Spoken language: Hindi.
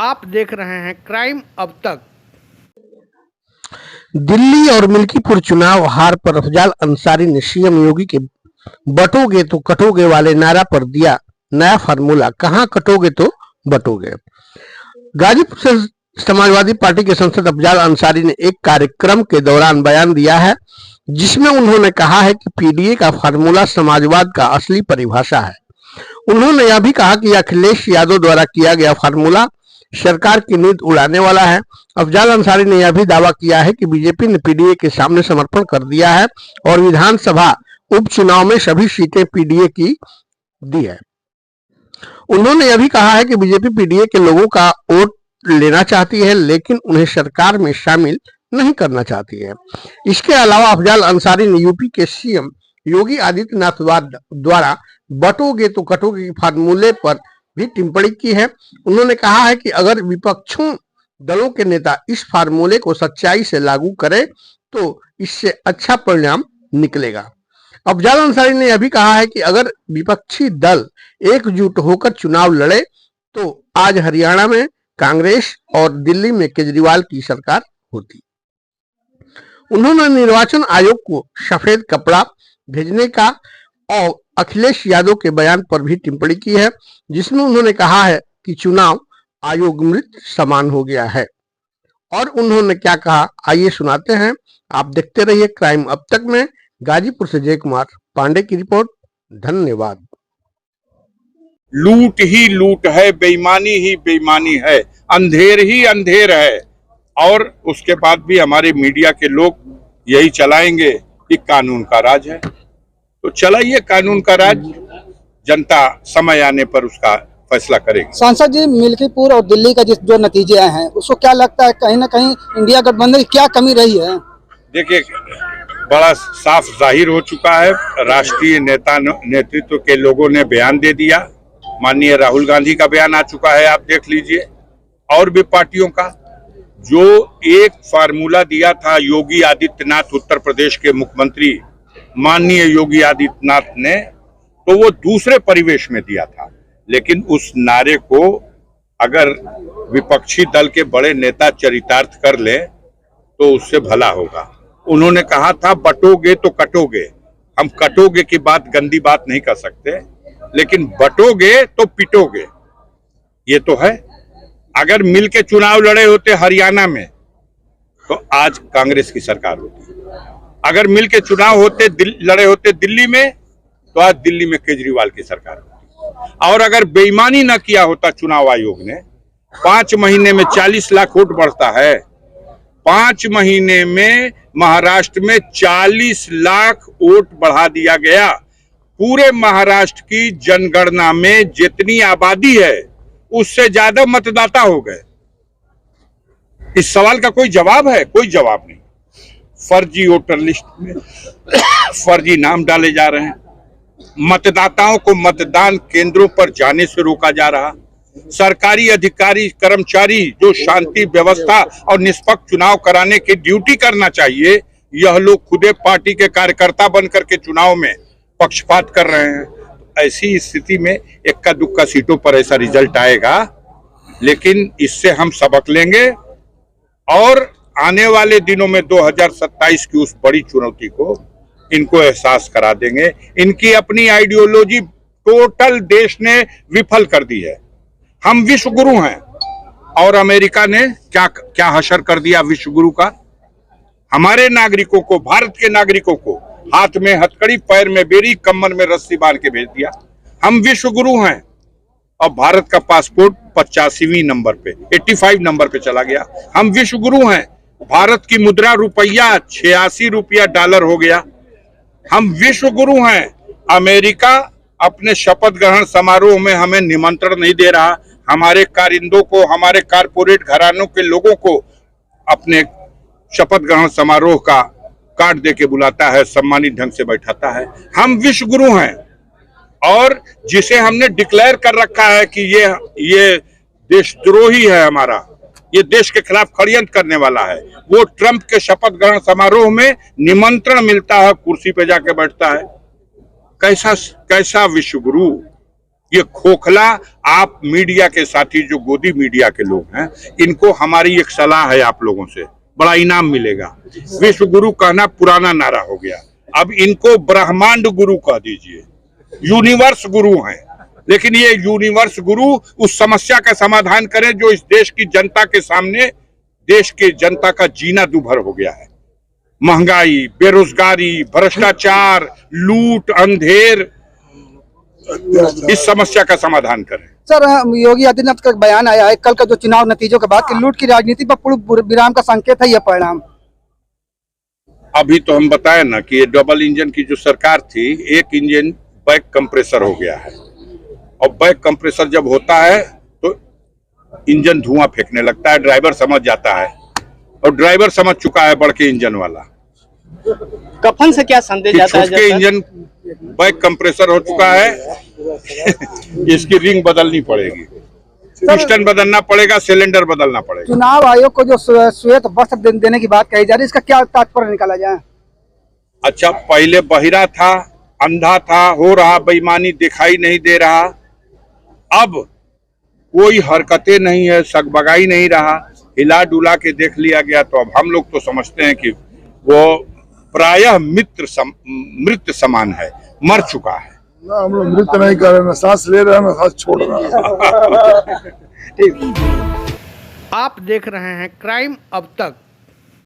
आप देख रहे हैं क्राइम अब तक। दिल्ली और मिल्कीपुर चुनाव हार पर अफजाल अंसारी ने सीएम योगी के बटोगे तो कटोगे वाले नारा पर दिया नया फार्मूला, कहां कटोगे तो बटोगे। गाजीपुर से समाजवादी पार्टी के सांसद अफजाल अंसारी ने एक कार्यक्रम के दौरान बयान दिया है, जिसमें उन्होंने कहा है कि पीडीए का फार्मूला समाजवाद का असली परिभाषा है। उन्होंने यह भी कहा कि अखिलेश यादव द्वारा किया गया फार्मूला सरकार की नींद उड़ाने वाला है। अफजाल अंसारी ने यह भी दावा किया है कि बीजेपी ने पीडीए के सामने समर्पण कर दिया है और विधानसभा उपचुनाव में सभी सीटें पीडीए की दी है। उन्होंने यह भी कहा है कि बीजेपी पीडीए के लोगों का वोट लेना चाहती है, लेकिन उन्हें सरकार में शामिल नहीं करना चाहती है। इसके अलावा अफजाल अंसारी ने यूपी के सीएम योगी आदित्यनाथ द्वारा बटोगे तो कटोगे फार्मूले पर भी टिप्पणी की है। उन्होंने कहा है कि अगर विपक्षों दलों के नेता इस फार्मूले को सच्चाई से लागू करें तो इससे अच्छा परिणाम निकलेगा। अफजाल अंसारी ने यह भी कहा है कि अगर विपक्षी दल एकजुट होकर चुनाव लड़े तो आज हरियाणा में कांग्रेस और दिल्ली में केजरीवाल की सरकार होती। उन्होंने निर्वाचन आयोग को सफेद कपड़ा भेजने का और अखिलेश यादव के बयान पर भी टिप्पणी की है, जिसमें उन्होंने कहा है कि चुनाव आयोग मृत समान हो गया है। और उन्होंने क्या कहा, आइए सुनाते हैं। आप देखते रहिए क्राइम अब तक में। गाजीपुर से जय कुमार पांडे की रिपोर्ट। धन्यवाद। लूट ही लूट है, बेईमानी ही बेईमानी है, अंधेर ही अंधेर है। और उसके बाद भी हमारे मीडिया के लोग यही चलाएंगे कि कानून का राज है। तो चलाइए कानून का राज, जनता समय आने पर उसका फैसला करेगी। सांसद जी, मिल्कीपुर और दिल्ली का जो नतीजे आए हैं उसको क्या लगता है, कहीं ना कहीं इंडिया गठबंधन की क्या कमी रही है? देखिए, बड़ा साफ जाहिर हो चुका है। राष्ट्रीय नेतृत्व के लोगों ने बयान दे दिया। माननीय राहुल गांधी का बयान आ चुका है, आप देख लीजिए। और भी पार्टियों का जो एक फार्मूला दिया था योगी आदित्यनाथ, उत्तर प्रदेश के मुख्यमंत्री माननीय योगी आदित्यनाथ ने, तो वो दूसरे परिवेश में दिया था। लेकिन उस नारे को अगर विपक्षी दल के बड़े नेता चरितार्थ कर ले तो उससे भला होगा। उन्होंने कहा था बटोगे तो कटोगे। हम कटोगे की बात, गंदी बात नहीं कर सकते, लेकिन बटोगे तो पिटोगे, ये तो है। अगर मिल के चुनाव लड़े होते हरियाणा में तो आज कांग्रेस की सरकार होती। अगर मिल के चुनाव लड़े होते दिल्ली में तो आज दिल्ली में केजरीवाल की सरकार होती। और अगर बेईमानी न किया होता चुनाव आयोग ने, 5 महीने में 40 लाख वोट बढ़ता है। 5 महीने में महाराष्ट्र में 40 लाख वोट बढ़ा दिया गया। पूरे महाराष्ट्र की जनगणना में जितनी आबादी है उससे ज्यादा मतदाता हो गए। इस सवाल का कोई जवाब है? कोई जवाब नहीं। फर्जी वोटर लिस्ट में फर्जी नाम डाले जा रहे हैं। मतदाताओं को मतदान केंद्रों पर जाने से रोका जा रहा। सरकारी अधिकारी कर्मचारी जो शांति व्यवस्था और निष्पक्ष चुनाव कराने की ड्यूटी करना चाहिए, यह लोग खुदे पार्टी के कार्यकर्ता बनकर के चुनाव में पक्षपात कर रहे हैं। ऐसी स्थिति में इक्का दुक्का सीटों पर ऐसा रिजल्ट आएगा, लेकिन इससे हम सबक लेंगे और आने वाले दिनों में 2027 की उस बड़ी चुनौती को इनको एहसास करा देंगे। इनकी अपनी आइडियोलॉजी टोटल देश ने विफल कर दी है। हम विश्व गुरु हैं और अमेरिका ने क्या हशर कर दिया विश्व गुरु का। हमारे नागरिकों को, भारत के नागरिकों को हाथ में हथकड़ी, पैर में बेड़ी, कमर में रस्सी बांध के भेज दिया। हम विश्व गुरु हैं और भारत का पासपोर्ट 85वीं नंबर पे, 85 नंबर पे चला गया। हम विश्व गुरु हैं। भारत की मुद्रा रुपया 86 रुपया डॉलर हो गया। हम विश्व गुरु हैं। अमेरिका अपने शपथ ग्रहण समारोह में हमें निमंत्रण नहीं दे रहा। हमारे कारिंदों को, हमारे कारपोरेट घरानों के लोगों को अपने शपथ ग्रहण समारोह का कार्ड दे के बुलाता है, सम्मानित ढंग से बैठाता है। हम विश्व गुरु हैं और जिसे हमने डिक्लेयर कर रखा है कि ये देशद्रोही है, हमारा ये देश के खिलाफ षड्यंत्र करने वाला है, वो ट्रंप के शपथ ग्रहण समारोह में निमंत्रण मिलता है, कुर्सी पे जाके बैठता है। कैसा विश्व गुरु! ये खोखला आप मीडिया के साथी जो गोदी मीडिया के लोग हैं, इनको हमारी एक सलाह है आप लोगों से, बड़ा इनाम मिलेगा। विश्व गुरु कहना पुराना नारा हो गया, अब इनको ब्रह्मांड गुरु कह दीजिए। यूनिवर्स गुरु हैं, लेकिन ये यूनिवर्स गुरु उस समस्या का समाधान करें जो इस देश की जनता के सामने, देश के जनता का जीना दूभर हो गया है। महंगाई, बेरोजगारी, भ्रष्टाचार, लूट, अंधेर, इस समस्या का समाधान करें। सर, योगी आदित्यनाथ का बयान आया है कल का जो चुनाव नतीजों के बाद कि लूट की राजनीति पर पूर्ण विराम का संकेत है यह परिणाम। अभी तो हम बताए ना कि ये डबल इंजन की जो सरकार थी, एक इंजन बैक कंप्रेसर हो गया है, और बैक कंप्रेसर जब होता है तो इंजन धुआं फेंकने लगता है, ड्राइवर समझ जाता है, और ड्राइवर समझ चुका है बड़के इंजन वाला। कफन से क्या संदेश जाता है? छोटे इंजन बैक कंप्रेसर हो चुका है, इसकी रिंग बदलनी पड़ेगी, पिस्टन बदलना पड़ेगा, सिलेंडर बदलना पड़ेगा। चुनाव आयोग को जो श्वेत वस्त्र देने की बात कही जा रही है, इसका क्या तात्पर्य निकाला जाए? अच्छा, पहले बहिरा था, अंधा था, हो रहा बेईमानी दिखाई नहीं दे रहा, अब कोई हरकतें नहीं है, सगबगाई नहीं रहा, हिला डुला के देख लिया गया, तो अब हम लोग तो समझते हैं कि वो प्रायः मृत समान है, मर चुका है। ना हम लोग मृत नहीं कर रहे, ना सांस ले रहे हैं, ना सांस छोड़ रहे हैं। आप देख रहे हैं क्राइम अब तक।